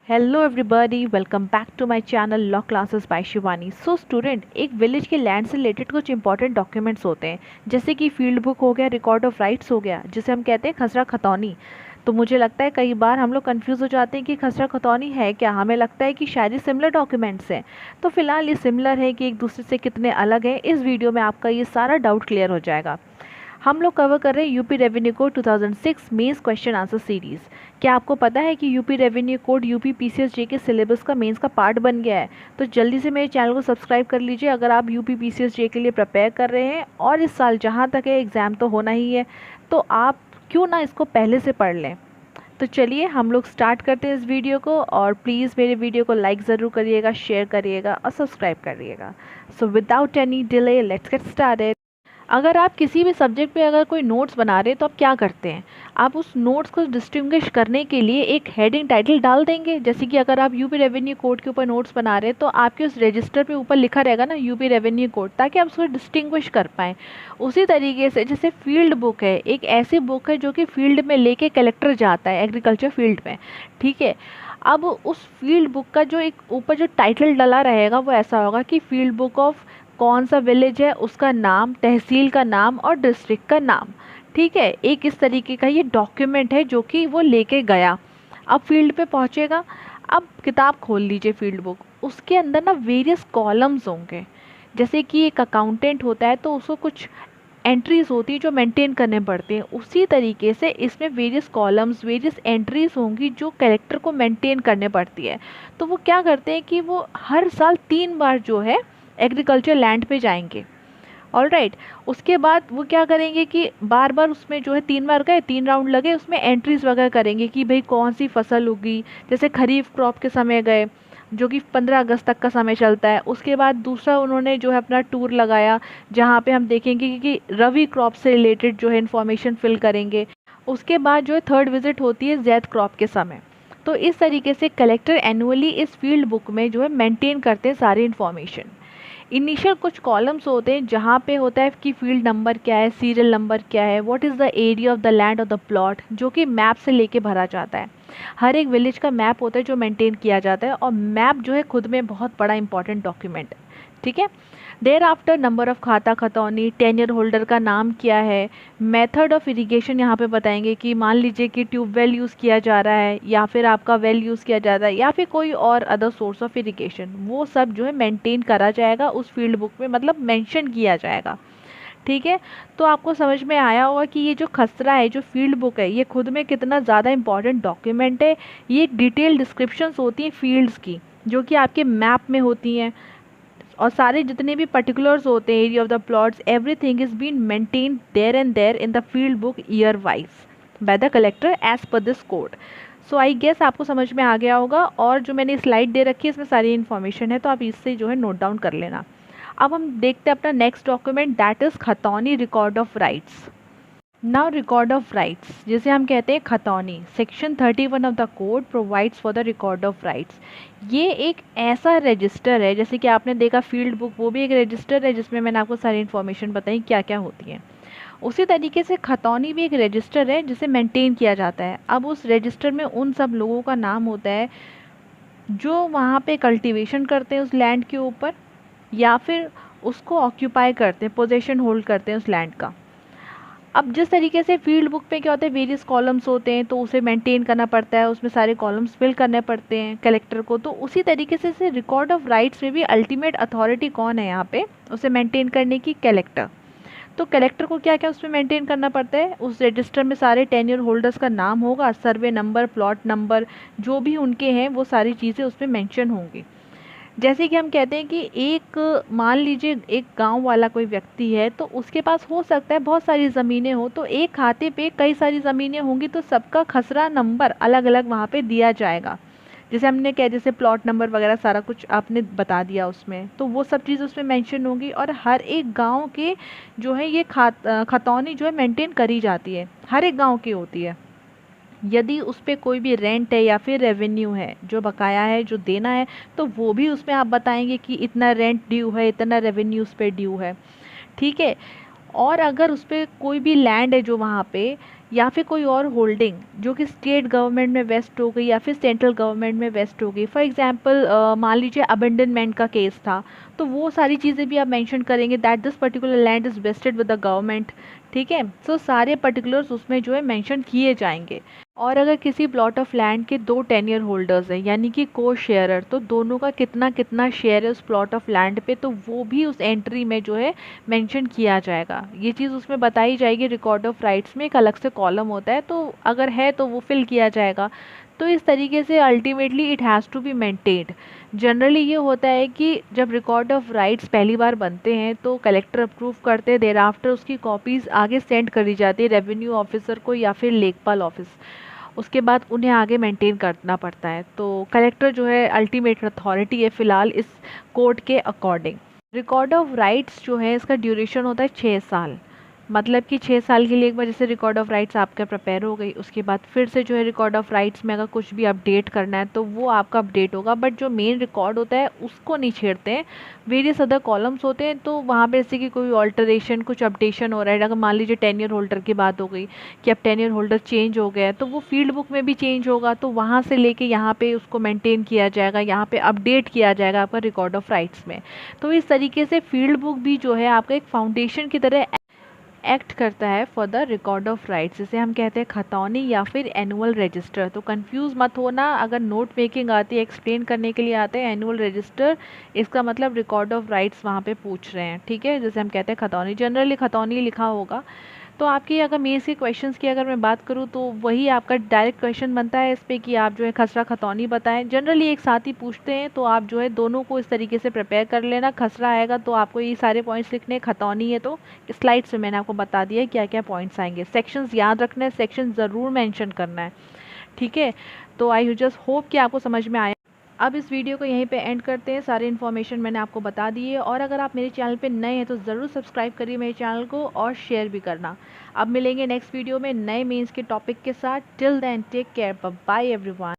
Hello everybody, welcome back to my channel law classes by Shivani. So student, एक village के land से related कुछ important documents होते हैं, जैसे कि फील्ड बुक हो गया, रिकॉर्ड ऑफ राइट्स हो गया, जिसे हम कहते हैं खसरा खतौनी। तो मुझे लगता है कई बार हम लोग कंफ्यूज हो जाते हैं कि खसरा खतौनी है क्या। हमें लगता है कि शायद ये सिमिलर डॉक्यूमेंट्स हैं। तो फिलहाल ये सिमिलर है कि एक दूसरे से कितने अलग हैं, इस वीडियो में आपका ये सारा डाउट क्लियर हो जाएगा। हम लोग कवर कर रहे हैं UP revenue code 2006 mains question answer series. क्या आपको पता है कि UP revenue code UP PCS के सिलेबस का मेंस का पार्ट बन गया है? तो जल्दी से मेरे चैनल को सब्सक्राइब कर लीजिए अगर आप यूपी पीसीएस के लिए प्रिपेयर कर रहे हैं, और इस साल जहाँ तक है एग्ज़ाम तो होना ही है, तो आप क्यों ना इसको पहले से पढ़ लें। तो चलिए हम लोग स्टार्ट करते हैं इस वीडियो को, और प्लीज़ मेरे वीडियो को लाइक ज़रूर करिएगा, शेयर करिएगा और सब्सक्राइब करिएगा। So without any delay let's get started. अगर आप किसी भी सब्जेक्ट पे अगर कोई नोट्स बना रहे हैं तो आप क्या करते हैं? आप उस नोट्स को डिस्टिंग्विश करने के लिए एक हेडिंग टाइटल डाल देंगे। जैसे कि अगर आप यूपी रेवेन्यू कोड के ऊपर नोट्स बना रहे हैं तो आपके उस रजिस्टर पे ऊपर लिखा रहेगा ना यूपी रेवेन्यू कोड, ताकि आप उसको डिस्टिंग्विश कर पाएँ। उसी तरीके से जैसे फील्ड बुक है, एक ऐसी बुक है जो कि फील्ड में लेके कलेक्टर जाता है एग्रीकल्चर फील्ड में, ठीक है। अब उस फील्ड बुक का जो एक ऊपर जो टाइटल डला रहेगा वो ऐसा होगा कि फील्ड बुक ऑफ कौन सा विलेज है, उसका नाम, तहसील का नाम और डिस्ट्रिक्ट का नाम, ठीक है। एक इस तरीके का ये डॉक्यूमेंट है जो कि वो लेके गया। अब फील्ड पे पहुंचेगा। अब किताब खोल लीजिए फील्ड बुक, उसके अंदर ना वेरियस कॉलम्स होंगे। जैसे कि एक अकाउंटेंट होता है तो उसको कुछ एंट्रीज होती है जो मेंटेन करने पड़ते हैं, उसी तरीके से इसमें वेरियस कॉलम्स, वेरियस एंट्रीज होंगी जो कलेक्टर को मेंटेन करने पड़ती है। तो वो क्या करते हैं कि वो हर साल 3 बार जो है एग्रीकल्चर लैंड पे जाएंगे। All right. उसके बाद वो क्या करेंगे कि बार बार उसमें जो है 3 बार गए, 3 राउंड लगे, उसमें एंट्रीज वगैरह करेंगे कि भाई कौन सी फसल उगी। जैसे खरीफ क्रॉप के समय गए, जो कि 15 अगस्त तक का समय चलता है। उसके बाद दूसरा उन्होंने जो है अपना टूर लगाया, जहाँ पे हम देखेंगे कि रवि क्रॉप से रिलेटेड जो है इन्फॉर्मेशन फिल करेंगे। उसके बाद जो है थर्ड विजिट होती है जैद क्रॉप के समय। तो इस तरीके से कलेक्टर एनुअली इस फील्ड बुक में जो है मेंटेन करते हैं सारी इन्फॉर्मेशन। इनिशियल कुछ कॉलम्स होते हैं जहाँ पे होता है कि फील्ड नंबर क्या है, सीरियल नंबर क्या है, what is the area of the land और द प्लॉट, जो कि मैप से लेके भरा जाता है। हर एक विलेज का मैप होता है जो मेंटेन किया जाता है, और मैप जो है खुद में बहुत बड़ा इंपॉर्टेंट डॉक्यूमेंट है, ठीक है। देयर आफ्टर नंबर ऑफ खाता खतौनी, टेन्योर होल्डर का नाम क्या है, मेथड ऑफ इरिगेशन यहाँ पे बताएंगे कि मान लीजिए कि ट्यूबवेल यूज़ किया जा रहा है, या फिर आपका वेल यूज़ किया जा रहा है, या फिर कोई और अदर सोर्स ऑफ इरिगेशन, वो सब जो है मेंटेन करा जाएगा उस फील्ड बुक में, मतलब मेंशन किया जाएगा, ठीक है। तो आपको समझ में आया होगा कि ये जो खसरा है, जो फील्ड बुक है, ये खुद में कितना ज़्यादा इंपॉर्टेंट डॉक्यूमेंट है। ये डिटेल डिस्क्रिप्शंस होती हैं फील्ड्स की, जो कि आपके मैप में होती हैं, और सारे जितने भी पर्टिकुलर्स होते हैं, area of the plots, everything is been maintain there and there in the field book year wise by the collector as per this code. So I guess आपको समझ में आ गया होगा, और जो मैंने स्लाइड दे रखी है इसमें सारी इन्फॉर्मेशन है, तो आप इससे जो है नोट डाउन कर लेना। अब हम देखते हैं अपना नेक्स्ट डॉक्यूमेंट, दैट इज़ खतौनी record of rights. Now record of rights जिसे हम कहते हैं खतौनी, section 31 of the code provides for the record of rights. ये एक ऐसा रजिस्टर है, जैसे कि आपने देखा फील्ड बुक, वो भी एक रजिस्टर है जिसमें मैंने आपको सारी इन्फॉर्मेशन बताई क्या क्या होती है। उसी तरीके से खतौनी भी एक रजिस्टर है जिसे मेंटेन किया जाता है। अब उस रजिस्टर में उन सब लोगों का नाम होता है जो वहाँ पे कल्टीवेशन करते हैं उस लैंड के ऊपर, या फिर उसको ऑक्यूपाई करते हैं, पोजेशन होल्ड करते हैं उस लैंड का। अब जिस तरीके से फील्ड बुक पे क्या होता है, वेरियस कॉलम्स होते हैं, तो उसे मेंटेन करना पड़ता है, उसमें सारे कॉलम्स फिल करने पड़ते हैं कलेक्टर को। तो उसी तरीके से रिकॉर्ड ऑफ राइट्स में भी अल्टीमेट अथॉरिटी कौन है यहाँ पे उसे मेंटेन करने की? कलेक्टर। तो कलेक्टर को क्या क्या उसमें मेंटेन करना पड़ता है? उस रजिस्टर में सारे टेन्योर होल्डर्स का नाम होगा, सर्वे नंबर, प्लॉट नंबर, जो भी उनके हैं वो सारी चीज़ें उसमें मेंशन होंगी। जैसे कि हम कहते हैं कि एक, मान लीजिए एक गांव वाला कोई व्यक्ति है, तो उसके पास हो सकता है बहुत सारी ज़मीनें हो, तो एक खाते पे कई सारी ज़मीनें होंगी, तो सबका खसरा नंबर अलग अलग वहाँ पे दिया जाएगा। जैसे हमने कहा, जैसे प्लॉट नंबर वगैरह सारा कुछ आपने बता दिया उसमें, तो वो सब चीज़ उसमें मेंशन होंगी। और हर एक गांव के जो है ये खतौनी जो है मेंटेन करी जाती है, हर एक गांव की होती है। यदि उस पे कोई भी रेंट है या फिर रेवेन्यू है जो बकाया है, जो देना है, तो वो भी उसमें आप बताएंगे कि इतना रेंट ड्यू है, इतना रेवेन्यू उस पे ड्यू है, ठीक है। और अगर उस पे कोई भी लैंड है जो वहाँ पे, या फिर कोई और होल्डिंग जो कि स्टेट गवर्नमेंट में वेस्ट हो गई या फिर सेंट्रल गवर्नमेंट में वेस्ट हो गई, फॉर एग्जांपल मान लीजिए अबेंडनमेंट का केस था, तो वो सारी चीज़ें भी आप मेंशन करेंगे that this particular land is wasted with the government. ठीक है, सो सारे पर्टिकुलर्स उसमें जो है मेंशन किए जाएंगे। और अगर किसी प्लॉट ऑफ लैंड के दो टेन्योर होल्डर्स हैं यानी कि को शेयरर, तो दोनों का कितना कितना शेयर है उस प्लॉट ऑफ लैंड पे, तो वो भी उस एंट्री में जो है मेंशन किया जाएगा। ये चीज़ उसमें बताई जाएगी। रिकॉर्ड ऑफ राइट्स में एक अलग से कॉलम होता है, तो अगर है तो वो फिल किया जाएगा। तो इस तरीके से ultimately it has to be maintained. Generally ये होता है कि जब रिकॉर्ड ऑफ राइट्स पहली बार बनते हैं तो कलेक्टर अप्रूव करते हैं, देर आफ्टर उसकी कॉपीज़ आगे सेंड करी जाती है रेवेन्यू ऑफिसर को या फिर लेखपाल ऑफिस। उसके बाद उन्हें आगे मेंटेन करना पड़ता है। तो कलेक्टर जो है अल्टीमेट अथॉरिटी है फ़िलहाल इस कोर्ट के अकॉर्डिंग। रिकॉर्ड ऑफ राइट्स जो है इसका ड्यूरेशन होता है 6 साल। मतलब कि 6 साल के लिए एक बार जैसे रिकॉर्ड ऑफ राइट्स आपका प्रिपेयर हो गई, उसके बाद फिर से जो है रिकॉर्ड ऑफ राइट्स में अगर कुछ भी अपडेट करना है तो वो आपका अपडेट होगा, बट जो मेन रिकॉर्ड होता है उसको नहीं छेड़ते हैं। वेरियस अदर कॉलम्स होते हैं, तो वहाँ पे जैसे कि कोई ऑल्टरेशन कुछ अपडेशन हो रहा है, अगर मान लीजिए टेन्योर होल्डर की बात हो गई कि अब टेन्योर होल्डर चेंज हो गया है, तो वो फील्ड बुक में भी चेंज होगा, तो वहाँ से लेके यहाँ पे उसको मेंटेन किया जाएगा, यहाँ पे अपडेट किया जाएगा आपका रिकॉर्ड ऑफ राइट्स में। तो इस तरीके से फील्ड बुक भी जो है आपका एक फाउंडेशन की तरह एक्ट करता है for the record of rights, जिसे हम कहते हैं खतौनी या फिर एनुअल रजिस्टर। तो कंफ्यूज मत होना, अगर नोट मेकिंग आती है, एक्सप्लेन करने के लिए आते हैं एनुअल रजिस्टर, इसका मतलब रिकॉर्ड ऑफ राइट्स वहाँ पे पूछ रहे हैं। ठीक है, जैसे हम कहते हैं खतौनी, जनरली खतौनी लिखा होगा। तो आपकी अगर मेंस के क्वेश्चंस की अगर मैं बात करूँ तो वही आपका डायरेक्ट क्वेश्चन बनता है इस पे कि आप जो है खसरा खतौनी बताएं। जनरली एक साथ ही पूछते हैं, तो आप जो है दोनों को इस तरीके से प्रिपेयर कर लेना। खसरा आएगा तो आपको ये सारे पॉइंट्स लिखने, खतौनी है तो स्लाइड्स में मैंने आपको बता दिया है क्या क्या पॉइंट्स आएंगे। सेक्शंस याद रखना है, सेक्शन ज़रूर मेंशन करना है। ठीक है, तो आई जस्ट होप कि आपको समझ में आया। अब इस वीडियो को यहीं पे एंड करते हैं। सारी इन्फॉर्मेशन मैंने आपको बता दी है, और अगर आप मेरे चैनल पे नए हैं तो ज़रूर सब्सक्राइब करिए मेरे चैनल को और शेयर भी करना। अब मिलेंगे नेक्स्ट वीडियो में नए मेंस के टॉपिक के साथ। Till then take care, bye everyone.